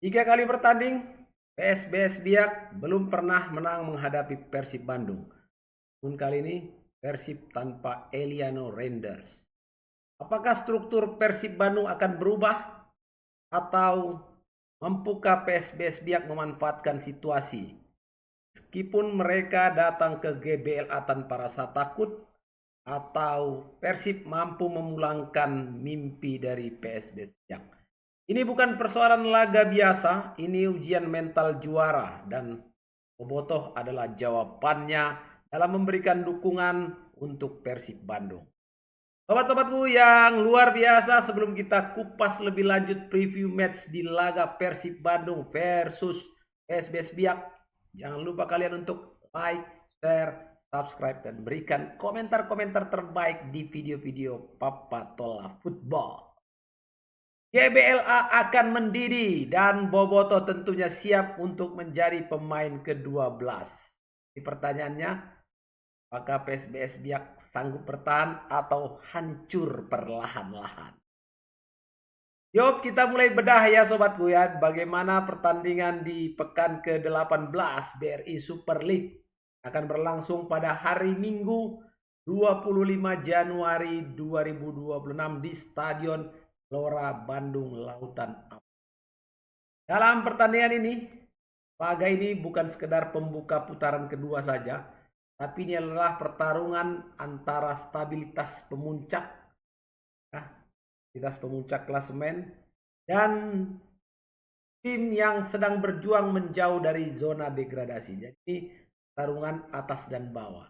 3 kali bertanding, PSBS Biak belum pernah menang menghadapi Persib Bandung. Pun kali ini Persib tanpa Eliano Renders. Apakah struktur Persib Bandung akan berubah atau mampukah PSBS Biak memanfaatkan situasi? Meskipun mereka datang ke GBLA tanpa rasa takut, atau Persib mampu memulangkan mimpi dari PSBS Biak. Ini bukan persoalan laga biasa, ini ujian mental juara dan Bobotoh adalah jawabannya dalam memberikan dukungan untuk Persib Bandung. Sobat-sobatku yang luar biasa, sebelum kita kupas lebih lanjut preview match di laga Persib Bandung versus PSBS Biak, jangan lupa kalian untuk like, share, subscribe, dan berikan komentar-komentar terbaik di video-video Papa Tola Football. GBLA akan mendidih dan Bobotoh tentunya siap untuk menjadi pemain ke-12. Di pertanyaannya, apakah PSBS Biak sanggup bertahan atau hancur perlahan-lahan? Yuk kita mulai bedah ya sobatku ya, bagaimana pertandingan di pekan ke-18 BRI Super League akan berlangsung pada hari Minggu 25 Januari 2026 di Stadion Gelora Bandung Lautan Api. Dalam pertandingan ini, laga ini bukan sekedar pembuka putaran kedua saja, tapi ini adalah pertarungan antara stabilitas pemuncak, stabilitas pemuncak klasemen, dan tim yang sedang berjuang menjauh dari zona degradasi. Jadi pertarungan atas dan bawah.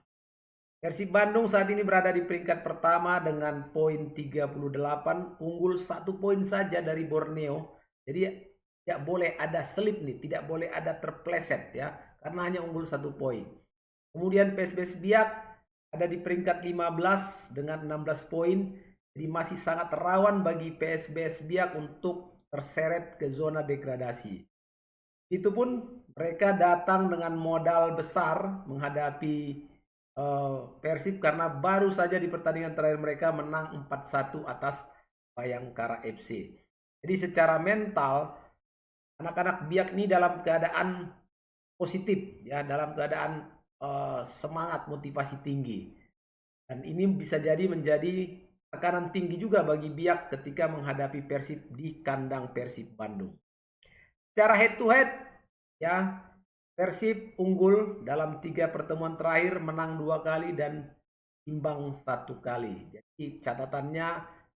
Persib Bandung saat ini berada di peringkat pertama dengan poin 38, unggul 1 poin saja dari Borneo. Jadi tidak boleh ada slip nih, tidak boleh ada terpleset ya, karena hanya unggul 1 poin. Kemudian PSBS Biak ada di peringkat 15 dengan 16 poin. Jadi masih sangat rawan bagi PSBS Biak untuk terseret ke zona degradasi. Itu pun mereka datang dengan modal besar menghadapi Persib karena baru saja di pertandingan terakhir mereka menang 4-1 atas Bayangkara FC. Jadi secara mental anak-anak Biak ini dalam keadaan positif ya, dalam keadaan semangat, motivasi tinggi. Dan ini bisa jadi menjadi tekanan tinggi juga bagi Biak ketika menghadapi Persib di kandang Persib Bandung. Secara head to head ya, Persib unggul dalam 3 pertemuan terakhir, menang 2 kali dan imbang 1 kali. Jadi catatannya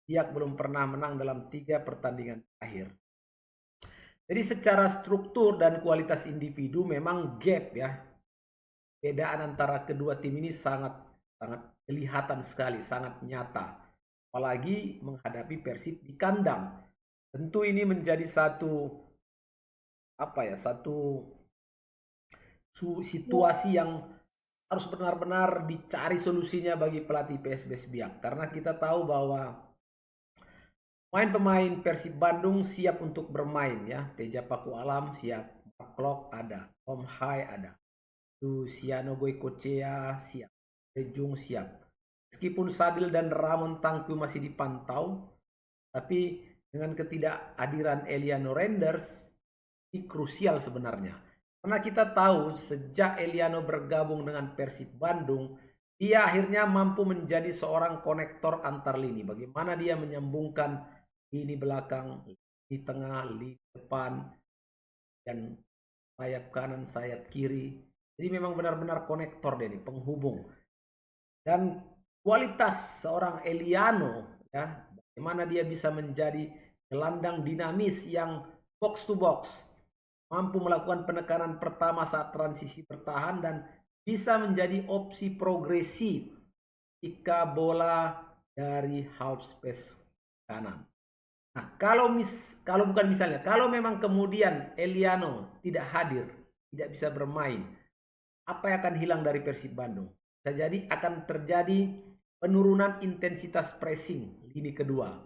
Biak belum pernah menang dalam 3 pertandingan terakhir. Jadi secara struktur dan kualitas individu memang gap ya. Bedaan antara kedua tim ini sangat kelihatan sekali, sangat nyata. Apalagi menghadapi Persib di kandang. Tentu ini menjadi satu situasi yang harus benar-benar dicari solusinya bagi pelatih PSBS Biak. Karena kita tahu bahwa pemain-pemain Persib Bandung siap untuk bermain ya. Teja Paku Alam siap, Mark ada, Tom Hai ada, Luciano Goycochea siap, Rejung siap. Meskipun Sadil dan Ramon Tangku masih dipantau, tapi dengan ketidakhadiran Eliano Renders ini krusial sebenarnya. Karena kita tahu sejak Eliano bergabung dengan Persib Bandung, dia akhirnya mampu menjadi seorang konektor antar lini. Bagaimana dia menyambungkan lini belakang, di tengah, lini depan, dan sayap kanan, sayap kiri. Jadi memang benar-benar konektor dia nih, penghubung. Dan kualitas seorang Eliano, ya, bagaimana dia bisa menjadi gelandang dinamis yang box to box, mampu melakukan penekanan pertama saat transisi bertahan dan bisa menjadi opsi progresif jika bola dari half space kanan. Nah, kalau memang kemudian Eliano tidak hadir, tidak bisa bermain, apa yang akan hilang dari Persib Bandung? Bisa jadi akan terjadi penurunan intensitas pressing lini kedua.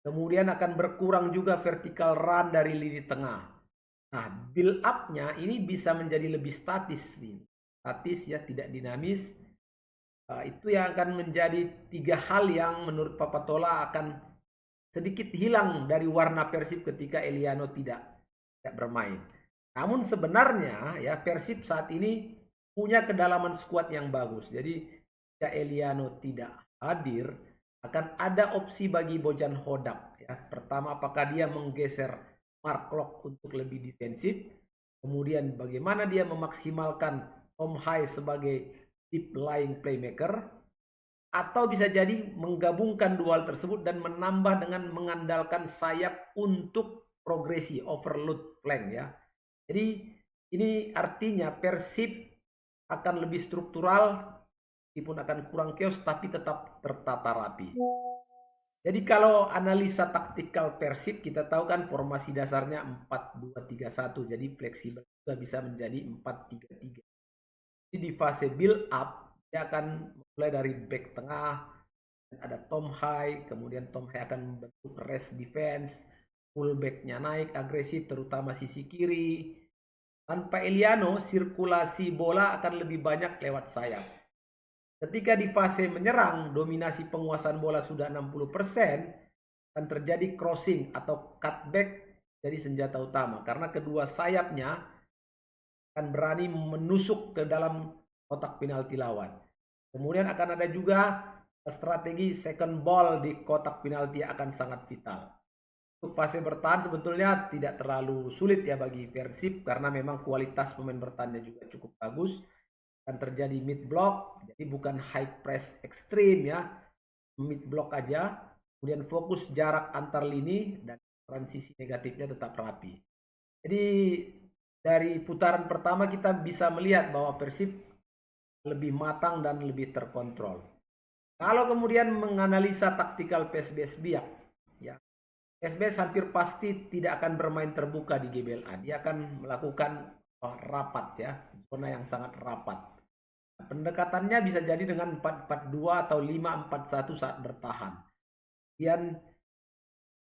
Kemudian akan berkurang juga vertical run dari lini tengah. Nah, build up-nya ini bisa menjadi lebih statis. Statis ya, tidak dinamis. Itu yang akan menjadi 3 hal yang menurut Papa Tola akan sedikit hilang dari warna Persib ketika Eliano tidak. tidak bermain. Namun sebenarnya ya Persib saat ini punya kedalaman skuad yang bagus. Jadi jika Eliano tidak hadir, akan ada opsi bagi Bojan Hodak ya. Pertama, apakah dia menggeser Mark Klok untuk lebih defensif? Kemudian bagaimana dia memaksimalkan Tom Hai sebagai deep lying playmaker? Atau bisa jadi menggabungkan dua hal tersebut dan menambah dengan mengandalkan sayap untuk progresi overload flank ya. Jadi ini artinya Persib akan lebih struktural, meskipun akan kurang chaos tapi tetap tertata rapi. Jadi kalau analisa taktikal Persib, kita tahu kan formasi dasarnya 4-2-3-1, jadi fleksibel juga bisa menjadi 4-3-3. Jadi di fase build up dia akan mulai dari back tengah, ada Tom Hai, kemudian Tom Hai akan membentuk rest defense, fullbacknya naik agresif terutama sisi kiri. Tanpa Eliano, sirkulasi bola akan lebih banyak lewat sayap. Ketika di fase menyerang, dominasi penguasaan bola sudah 60%, akan terjadi crossing atau cutback jadi senjata utama. Karena kedua sayapnya akan berani menusuk ke dalam kotak penalti lawan. Kemudian akan ada juga strategi second ball di kotak penalti akan sangat vital. Untuk fase bertahan sebetulnya tidak terlalu sulit ya bagi Persib karena memang kualitas pemain bertahannya juga cukup bagus. Akan terjadi mid block, jadi bukan high press ekstrim ya, mid block aja. Kemudian fokus jarak antar lini dan transisi negatifnya tetap rapi. Jadi dari putaran pertama kita bisa melihat bahwa Persib lebih matang dan lebih terkontrol. Kalau kemudian menganalisa taktikal PSBS Biak, ya PSBS hampir pasti tidak akan bermain terbuka di GBLA. Dia akan melakukan rapat ya, zona yang sangat rapat. Pendekatannya bisa jadi dengan 4-4-2 atau 5-4-1 saat bertahan. Kemudian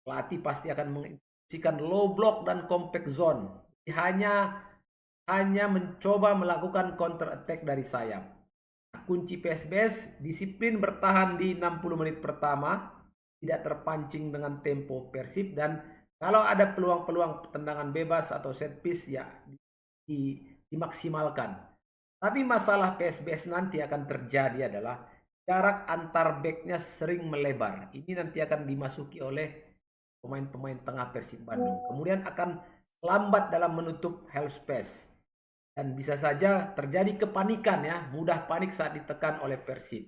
pelatih pasti akan menginstruksikan low block dan compact zone. Hanya mencoba melakukan counter attack dari sayap. Kunci PSBS disiplin bertahan di 60 menit pertama, tidak terpancing dengan tempo Persib, dan kalau ada peluang-peluang tendangan bebas atau set piece ya dimaksimalkan. Tapi masalah PSBS nanti akan terjadi adalah jarak antar backnya sering melebar. Ini nanti akan dimasuki oleh pemain-pemain tengah Persib Bandung. Kemudian akan lambat dalam menutup half space. Dan bisa saja terjadi kepanikan ya, mudah panik saat ditekan oleh Persib.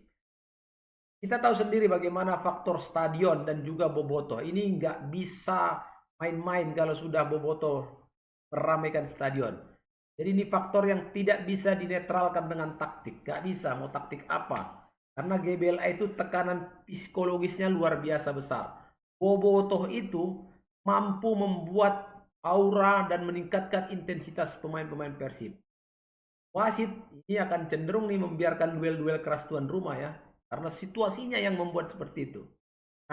Kita tahu sendiri bagaimana faktor stadion dan juga bobotoh. Ini nggak bisa main-main kalau sudah bobotoh meramaikan stadion. Jadi ini faktor yang tidak bisa dinetralkan dengan taktik. Nggak bisa, mau taktik apa. Karena GBLA itu tekanan psikologisnya luar biasa besar. Bobotoh itu mampu membuat aura dan meningkatkan intensitas pemain-pemain Persib. Wasit ini akan cenderung nih membiarkan duel-duel keras tuan rumah ya. Karena situasinya yang membuat seperti itu.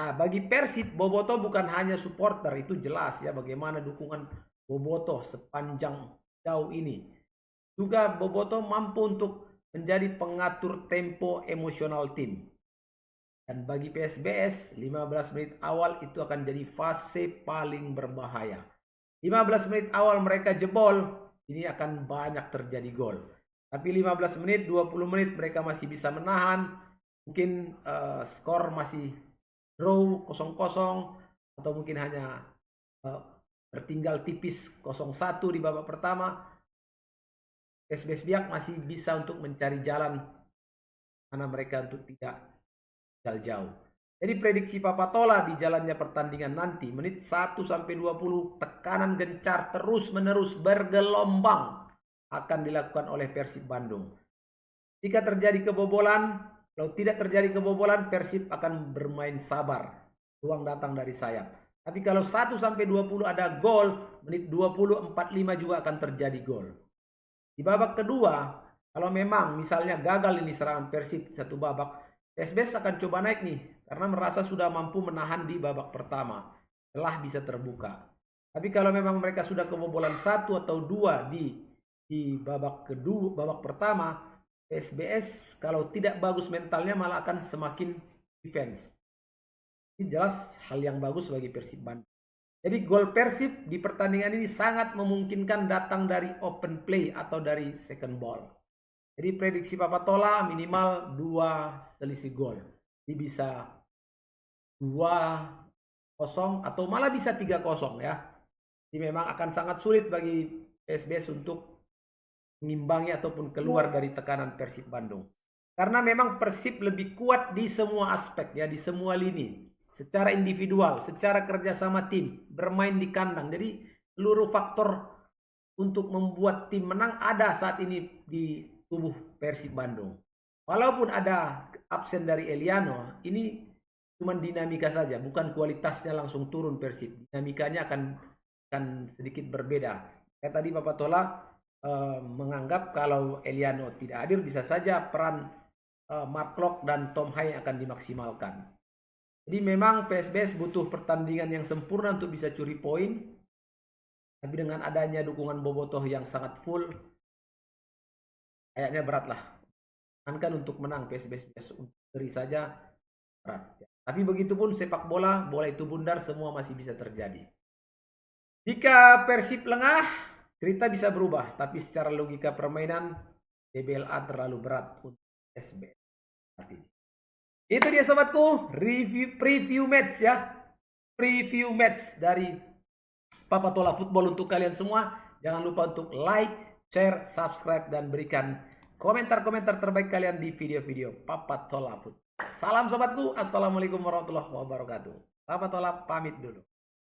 Nah, bagi Persib, Bobotoh bukan hanya supporter, itu jelas ya bagaimana dukungan Bobotoh sepanjang jauh ini. Juga Bobotoh mampu untuk menjadi pengatur tempo emosional tim. Dan bagi PSBS, 15 menit awal itu akan jadi fase paling berbahaya. 15 menit awal mereka jebol, ini akan banyak terjadi gol. Tapi 15 menit, 20 menit mereka masih bisa menahan. Mungkin skor masih draw 0-0 atau mungkin hanya tertinggal tipis 0-1 di babak pertama. PSBS Biak masih bisa untuk mencari jalan karena mereka untuk tidak tinggal jauh. Jadi prediksi Papatola di jalannya pertandingan nanti menit 1-20 tekanan gencar terus-menerus bergelombang akan dilakukan oleh Persib Bandung. Jika terjadi kebobolan, kalau tidak terjadi kebobolan, Persib akan bermain sabar. Ruang datang dari sayap. Tapi kalau 1-20 ada gol, menit 20-45 juga akan terjadi gol. Di babak kedua, kalau memang misalnya gagal ini serangan Persib satu babak, PSBS akan coba naik nih. Karena merasa sudah mampu menahan di babak pertama. Telah bisa terbuka. Tapi kalau memang mereka sudah kebobolan 1 atau 2 di babak kedua, babak pertama, PSBS kalau tidak bagus mentalnya malah akan semakin defense. Ini jelas hal yang bagus bagi Persib Bandung. Jadi gol Persib di pertandingan ini sangat memungkinkan datang dari open play atau dari second ball. Jadi prediksi Papa Tola minimal 2 selisih gol. Jadi bisa 2-0 atau malah bisa 3-0 ya. Jadi memang akan sangat sulit bagi PSBS untuk mengimbangi ataupun keluar dari tekanan Persib Bandung. Karena memang Persib lebih kuat di semua aspek ya, di semua lini. Secara individual, secara kerjasama tim, bermain di kandang. Jadi seluruh faktor untuk membuat tim menang ada saat ini di tubuh Persib Bandung. Walaupun ada absen dari Eliano, ini cuma dinamika saja, bukan kualitasnya langsung turun Persib. Dinamikanya akan sedikit berbeda. Kayak tadi Bapak Tola menganggap kalau Eliano tidak hadir bisa saja peran Mark Klok dan Tom Hai akan dimaksimalkan. Jadi memang PSBS butuh pertandingan yang sempurna untuk bisa curi poin. Tapi dengan adanya dukungan Bobotoh yang sangat full, kayaknya berat lah. Kan untuk menang PSBS seri saja berat. Tapi begitupun sepak bola, bola itu bundar, semua masih bisa terjadi. Jika Persib lengah, cerita bisa berubah. Tapi secara logika permainan, DBLA terlalu berat untuk PSBS. Itu dia sobatku, preview match ya. Preview match dari Papa Tola Football untuk kalian semua. Jangan lupa untuk like, share, subscribe, dan berikan komentar-komentar terbaik kalian di video-video Papa Tola Football. Salam sobatku, assalamualaikum warahmatullahi wabarakatuh. Papa Tola pamit dulu.